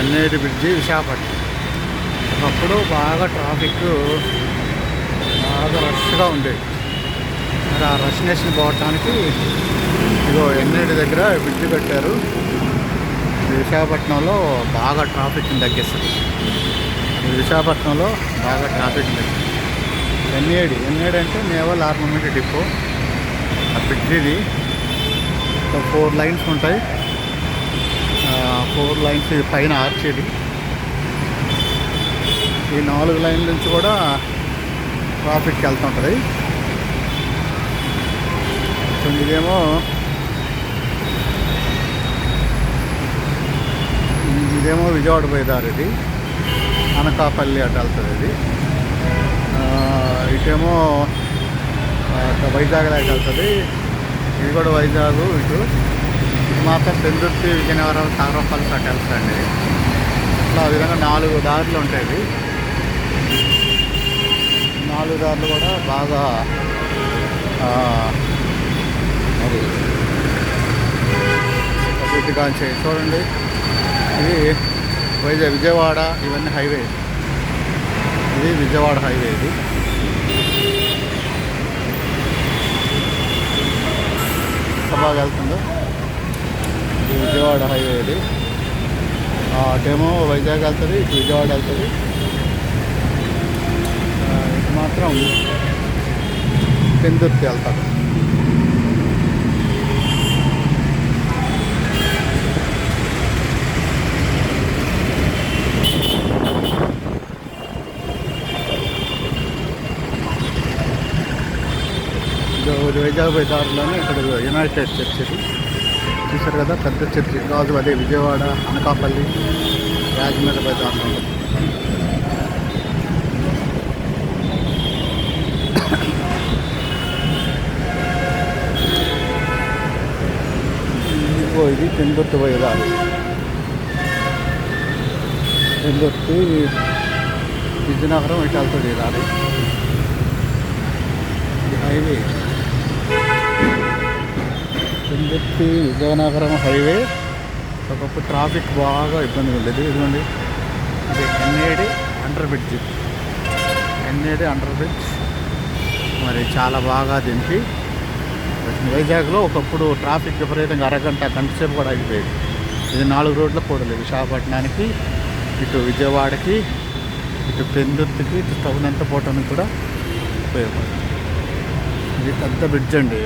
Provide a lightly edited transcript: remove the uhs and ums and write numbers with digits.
NIT bridge Visakhapatnam. ఒకప్పుడు బాగా traffic బాగా రష్గా ఉండేది. మరి ఆ రష్నెస్ని పోవటానికి ఇగో ఎన్ఐటి దగ్గర బ్రిడ్జి కట్టారు. విశాఖపట్నంలో బాగా ట్రాఫిక్ని తగ్గిస్తుంది. విశాఖపట్నంలో బాగా ట్రాఫిక్ తగ్గిస్తుంది. ఎన్ఏడి అంటే నేవల్ ఆర్మమెంట్ డిపో. ఆ బ్రిడ్జిది 4 లైన్స్ ఉంటాయి. 4 లైన్స్ పైన ఆర్చేది. ఈ 4 లైన్ల నుంచి కూడా ట్రాఫిక్ వెళ్తుంటుంది. ఇదేమో విజయవాడ పోయేదారు. ఇది అనకాపల్లి అటు వెళ్తుంది. ఇది ఇటేమో వైజాగ్ దాకా వెళ్తుంది. ఇది కూడా వైజాగ్. ఇటు మాత్రం పెందుర్తి, విజయనగరం, తాగరపల్లి అటు వెళ్తుందండి. ఇట్లా ఆ విధంగా 4 దారులు ఉంటాయి. 4 దారులు కూడా బాగా మరి అభివృద్ధిగా చేయి. చూడండి, ఇది విజయవాడ, ఇవన్నీ హైవే. ఇది విజయవాడ హైవే. ఇది బాగా వెళ్తుందో ఇది విజయవాడ హైవే. ఇది అటేమో వైజాగ్ వెళ్తుంది, ఇటు విజయవాడ వెళ్తుంది. ఇటు మాత్రం పెందుర్తి వెళ్తాడు. వైజాగ్ పోయే దారిలోనే ఇక్కడ యునైటెడ్ చర్చ్. ఇది చూసారు కదా, పెద్ద చర్చి. రాజు అదే విజయవాడ, అనకాపల్లి, రాజమండ్రి పోయే దారిలో ఉంటుంది. ఇది పెందుర్తి పోయే దారి. పెందుర్తి, విజయనగరం ఇటు వెళ్తుంది ఈ దారి. Highway Pendurthi Vizianagaram highway. ఒకప్పుడు ట్రాఫిక్ బాగా ఇబ్బందిగా ఉండేది. ఇదిగోండి, ఇది NAD under bridge. NAD under bridge మరి చాలా బాగా దీనికి. వైజాగ్లో ఒకప్పుడు ట్రాఫిక్ విపరీతంగా గంట సేపు కూడా ఆగిపోయేది. ఇది 4 రోడ్ల కూడలేదు. విశాఖపట్నానికి, ఇటు విజయవాడకి, ఇటు పెందుర్తికి, ఇటు టౌన్ ఎంత పోవటానికి కూడా ఉపయోగపడుతుంది. ఇది పెద్ద బ్రిడ్జ్ అండి.